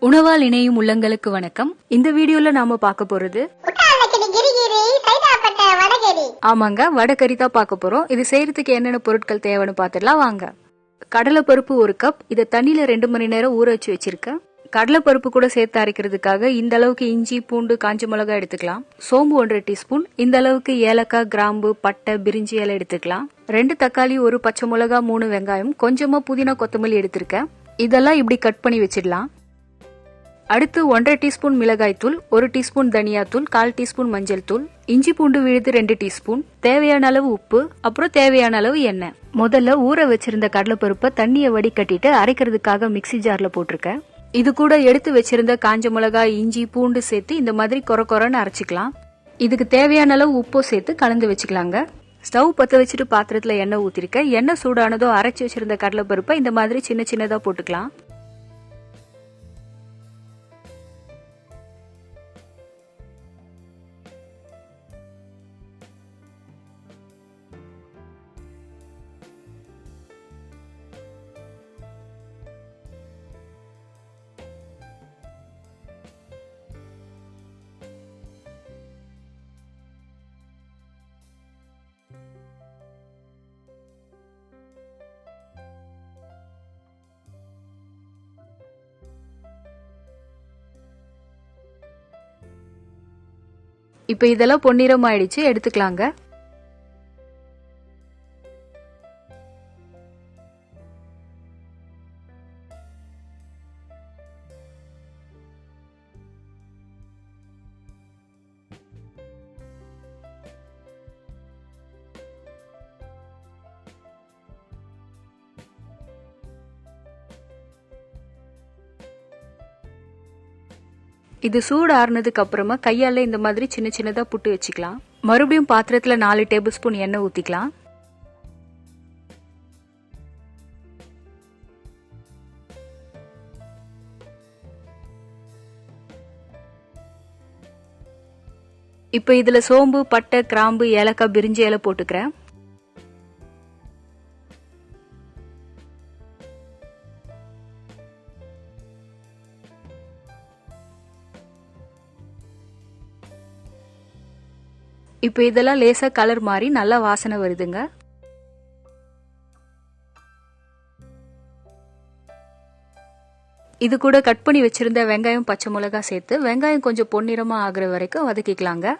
உணவால் இணையும் உள்ளங்களுக்கு வணக்கம். இந்த வீடியோல நாம பார்க்க போறது ஆமாங்க வடகறி தான் பார்க்க போறோம். இது செய்யறதுக்கு என்னென்ன பொருட்கள் தேவைன்னு பார்த்துடலாம் வாங்க. கடலை பருப்பு 1 கப், இதை தண்ணியில 2 மணி நேரம் ஊற வச்சு வச்சிருக்கேன். கடலை பருப்பு கூட சேர்த்து அரைக்கிறதுக்காக இந்த அளவுக்கு இஞ்சி, பூண்டு, காஞ்ச மிளகாய் எடுத்துக்கலாம். சோம்பு 1.5 டீஸ்பூன், இந்த அளவுக்கு ஏலக்காய், கிராம்பு, பட்டை, பிரிஞ்சி இலை எடுத்துக்கலாம். 2 தக்காளி, 1 பச்சை மிளகாய், 3 வெங்காயம், கொஞ்சமா புதினா, கொத்தமல்லி எடுத்திருக்கேன். இதெல்லாம் இப்படி கட் பண்ணி வச்சிடலாம். அடுத்து 1.5 டீஸ்பூன் மிளகாய் தூள், 1 டீஸ்பூன் தனியா தூள், 1/4 டீஸ்பூன் மஞ்சள் தூள், இஞ்சி பூண்டு விழுது 2 டீஸ்பூன், தேவையான அளவு உப்பு, அப்புறம் தேவையான அளவு எண்ணெய். முதல்ல ஊற வச்சிருந்த கடலைப்பருப்பை தண்ணியை வடிகட்டிட்டு அரைக்கிறதுக்காக மிக்சி ஜார்ல போட்டிருக்கேன். இது கூட எடுத்து வச்சிருந்த காஞ்ச மிளகாய், இஞ்சி, பூண்டு சேர்த்து இந்த மாதிரி கொரன்னு அரைச்சிக்கலாம். இதுக்கு தேவையான அளவு உப்பு சேர்த்து கலந்து வச்சுக்கலாங்க. ஸ்டவ் பற்ற வச்சுட்டு பாத்திரத்துல எண்ணெய் ஊத்திருக்கேன். எண்ணெய் சூடானதோ அரைச்சி வச்சிருந்த கடலைப்பருப்பை இந்த மாதிரி சின்ன சின்னதா போட்டுக்கலாம். இப்ப இதெல்லாம் பொன்னிறம் ஆயிடுச்சு, எடுத்துக்கலாங்க. இது சூடு ஆறுனதுக்கு அப்புறமா கையால இந்த மாதிரி சின்ன சின்னதா புட்டு வச்சுக்கலாம். மறுபடியும் பாத்திரத்துல 4 டேபிள் ஸ்பூன் எண்ணெய் ஊத்திக்கலாம். இப்ப இதுல சோம்பு, பட்டை, கிராம்பு, ஏலக்காய், பிரிஞ்சி இலை போட்டுக்கிறேன். இப்ப இதெல்லாம் லேசா கலர் மாறி நல்லா வாசனை வருதுங்க. இது கூட கட் பண்ணி வச்சிருந்த வெங்காயம், பச்சை மிளகாய் சேர்த்து வெங்காயம் கொஞ்சம் பொன்னிறமா ஆகுற வரைக்கும் வதக்கிக்கலாங்க.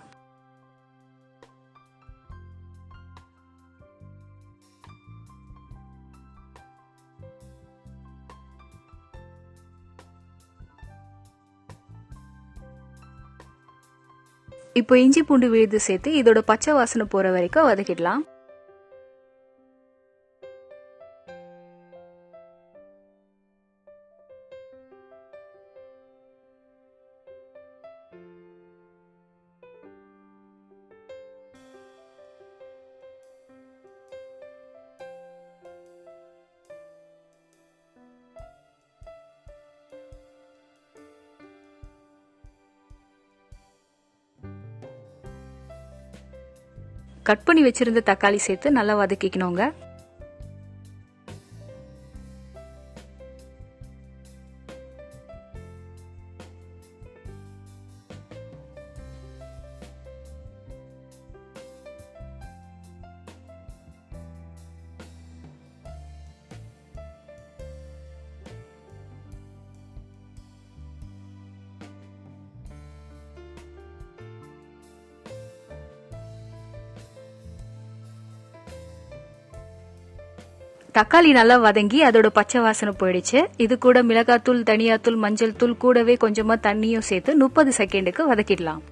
இப்போ இஞ்சி பூண்டு விழுது சேர்த்து இதோட பச்சை வாசனை போற வரைக்கும் வதக்கிடலாம். கட் பண்ணி வச்சிருந்த தக்காளி சேர்த்து நல்லா வதக்கிக்கணுங்க. தக்காளி நல்லா வதங்கி அதோட பச்சை வாசனை போயிடுச்சு. இது கூட மிளகாத்தூள், தனியாத்தூள், மஞ்சள் தூள் கூடவே கொஞ்சமா தண்ணியும் சேர்த்து 30 செகண்டுக்கு வதக்கிடலாம்.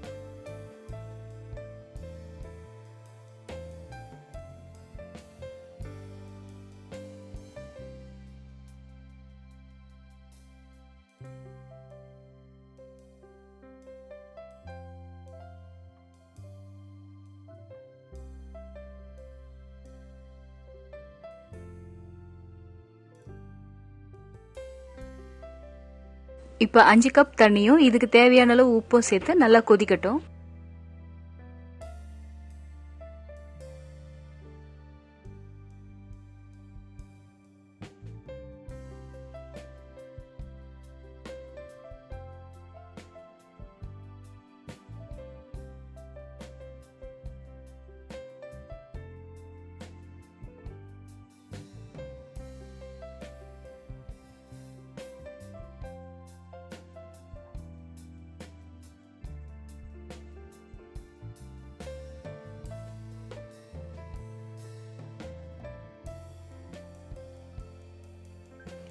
இப்ப 5 கப் தண்ணியும் இதுக்கு தேவையான அளவு உப்பும் சேர்த்து நல்லா கொதிக்கட்டும்.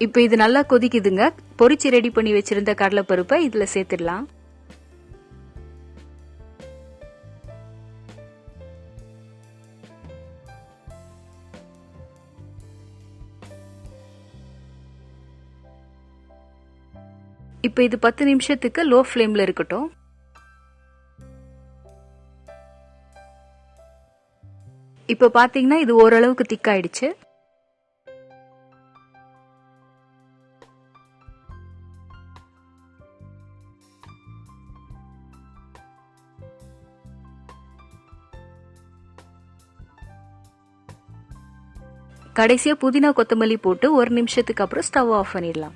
இப்போ இது நல்லா கொதிக்குதுங்க. பொரிச்சு ரெடி பண்ணி வச்சிருந்த கடலைப்பருப்பை இதுல சேர்த்துடலாம். இப்போ இது 10 நிமிஷத்துக்கு லோ ஃப்ளேம்ல இருக்கட்டும். இப்போ பாத்தீங்கன்னா இது ஓரளவுக்கு திக்காயிடுச்சு. கடைசியா புதினா கொத்தமல்லி போட்டு 1 நிமிஷத்துக்கு அப்புறம் ஸ்டவ் ஆஃப் பண்ணிடலாம்.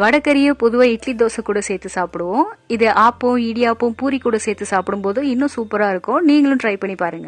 வடகறியை பொதுவா இட்லி தோசை கூட சேர்த்து சாப்பிடுவோம். இது ஆப்பம், இடியாப்பம், பூரி கூட சேர்த்து சாப்பிடும்போது இன்னும் சூப்பரா இருக்கும். நீங்களும் ட்ரை பண்ணி பாருங்க.